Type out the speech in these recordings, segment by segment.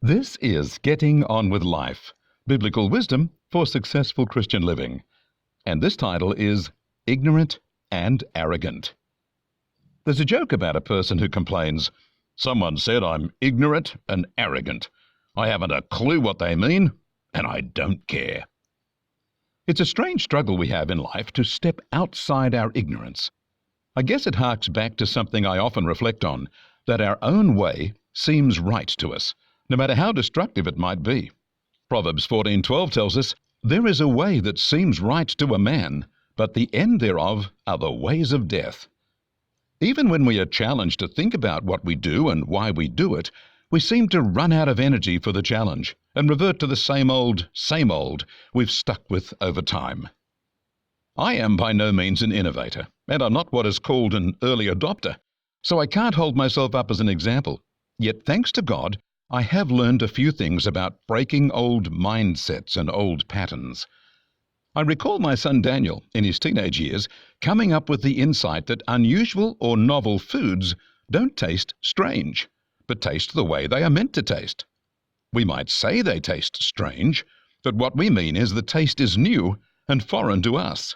This is Getting On With Life, Biblical Wisdom for Successful Christian Living. And this title is Ignorant and Arrogant. There's a joke about a person who complains, "Someone said I'm ignorant and arrogant. I haven't a clue what they mean, and I don't care." It's a strange struggle we have in life to step outside our ignorance. I guess it harks back to something I often reflect on, that our own way seems right to us, no matter how destructive it might be. Proverbs 14:12 tells us, "There is a way that seems right to a man, but the end thereof are the ways of death." Even when we are challenged to think about what we do and why we do it, we seem to run out of energy for the challenge and revert to the same old we've stuck with over time. I am by no means an innovator, and I'm not what is called an early adopter, so I can't hold myself up as an example. Yet thanks to God, I have learned a few things about breaking old mindsets and old patterns. I recall my son Daniel, in his teenage years, coming up with the insight that unusual or novel foods don't taste strange, but taste the way they are meant to taste. We might say they taste strange, but what we mean is the taste is new and foreign to us.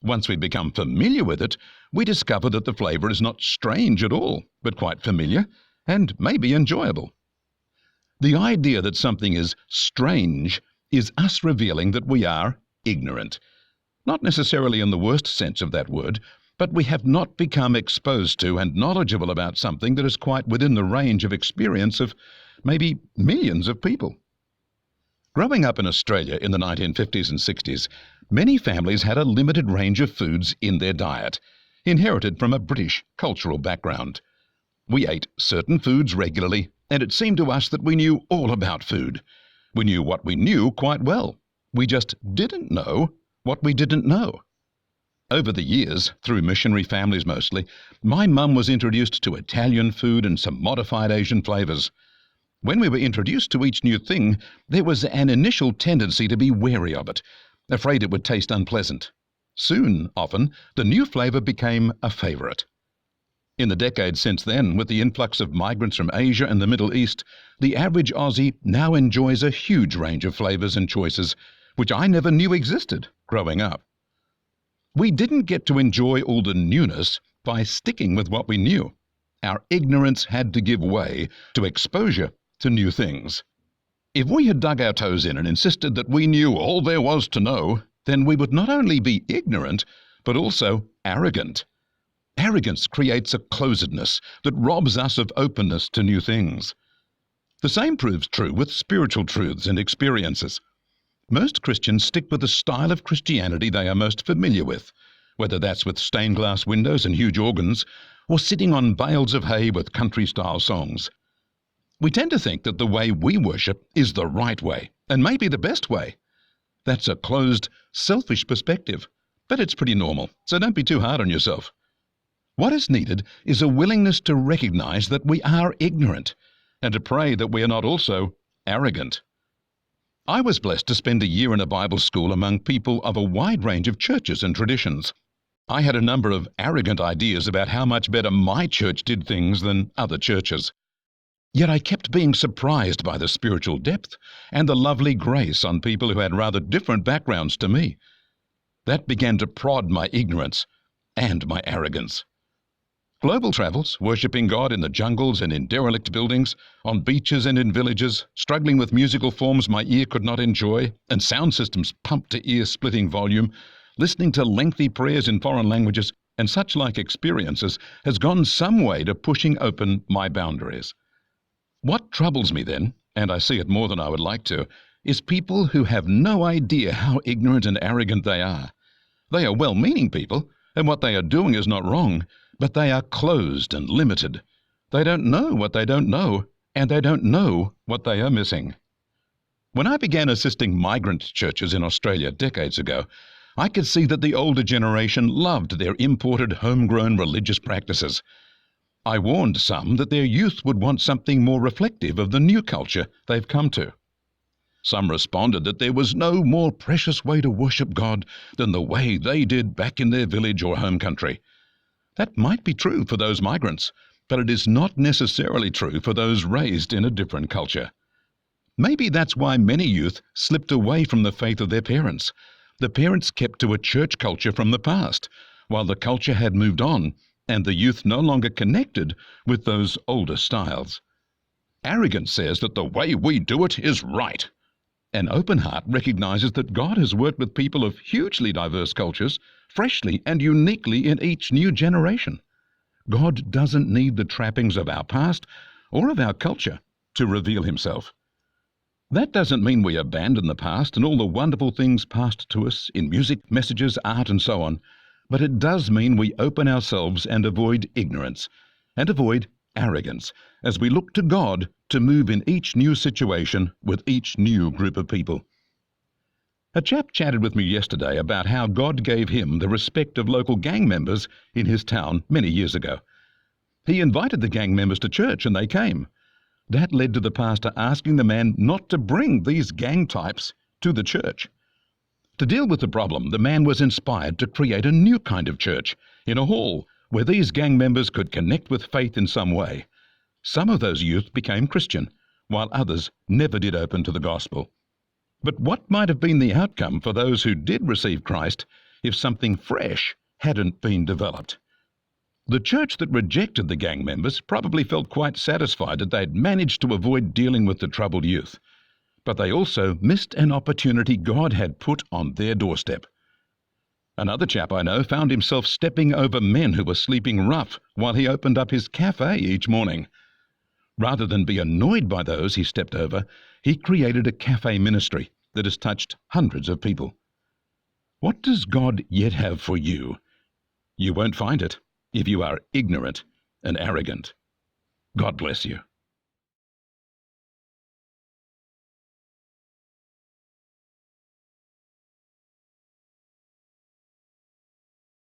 Once we become familiar with it, we discover that the flavor is not strange at all, but quite familiar and maybe enjoyable. The idea that something is strange is us revealing that we are ignorant. Not necessarily in the worst sense of that word, but we have not become exposed to and knowledgeable about something that is quite within the range of experience of maybe millions of people. Growing up in Australia in the 1950s and 60s, many families had a limited range of foods in their diet, inherited from a British cultural background. We ate certain foods regularly, and it seemed to us that we knew all about food. We knew what we knew quite well. We just didn't know what we didn't know. Over the years, through missionary families mostly, my mum was introduced to Italian food and some modified Asian flavors. When we were introduced to each new thing, there was an initial tendency to be wary of it, afraid it would taste unpleasant. Soon, often, the new flavor became a favorite. In the decades since then, with the influx of migrants from Asia and the Middle East, the average Aussie now enjoys a huge range of flavors and choices, which I never knew existed growing up. We didn't get to enjoy all the newness by sticking with what we knew. Our ignorance had to give way to exposure to new things. If we had dug our toes in and insisted that we knew all there was to know, then we would not only be ignorant, but also arrogant. Arrogance creates a closedness that robs us of openness to new things. The same proves true with spiritual truths and experiences. Most Christians stick with the style of Christianity they are most familiar with, whether that's with stained glass windows and huge organs, or sitting on bales of hay with country-style songs. We tend to think that the way we worship is the right way, and maybe the best way. That's a closed, selfish perspective, but it's pretty normal, so don't be too hard on yourself. What is needed is a willingness to recognize that we are ignorant and to pray that we are not also arrogant. I was blessed to spend a year in a Bible school among people of a wide range of churches and traditions. I had a number of arrogant ideas about how much better my church did things than other churches. Yet I kept being surprised by the spiritual depth and the lovely grace on people who had rather different backgrounds to me. That began to prod my ignorance and my arrogance. Global travels, worshipping God in the jungles and in derelict buildings, on beaches and in villages, struggling with musical forms my ear could not enjoy, and sound systems pumped to ear-splitting volume, listening to lengthy prayers in foreign languages, and such like experiences has gone some way to pushing open my boundaries. What troubles me then, and I see it more than I would like to, is people who have no idea how ignorant and arrogant they are. They are well-meaning people, and what they are doing is not wrong, but they are closed and limited. They don't know what they don't know, and they don't know what they are missing. When I began assisting migrant churches in Australia decades ago, I could see that the older generation loved their imported homegrown religious practices. I warned some that their youth would want something more reflective of the new culture they've come to. Some responded that there was no more precious way to worship God than the way they did back in their village or home country. That might be true for those migrants, but it is not necessarily true for those raised in a different culture. Maybe that's why many youth slipped away from the faith of their parents. The parents kept to a church culture from the past, while the culture had moved on and the youth no longer connected with those older styles. Arrogance says that the way we do it is right. An open heart recognizes that God has worked with people of hugely diverse cultures, freshly and uniquely in each new generation. God doesn't need the trappings of our past or of our culture to reveal himself. That doesn't mean we abandon the past and all the wonderful things passed to us in music, messages, art, and so on, but it does mean we open ourselves and avoid ignorance and avoid arrogance as we look to God to move in each new situation with each new group of people. A chap chatted with me yesterday about how God gave him the respect of local gang members in his town many years ago. He invited the gang members to church and they came. That led to the pastor asking the man not to bring these gang types to the church. To deal with the problem, the man was inspired to create a new kind of church in a hall where these gang members could connect with faith in some way. Some of those youth became Christian, while others never did open to the gospel. But what might have been the outcome for those who did receive Christ if something fresh hadn't been developed? The church that rejected the gang members probably felt quite satisfied that they'd managed to avoid dealing with the troubled youth. But they also missed an opportunity God had put on their doorstep. Another chap I know found himself stepping over men who were sleeping rough while he opened up his cafe each morning. Rather than be annoyed by those he stepped over, he created a cafe ministry that has touched hundreds of people. What does God yet have for you? You won't find it if you are ignorant and arrogant. God bless you.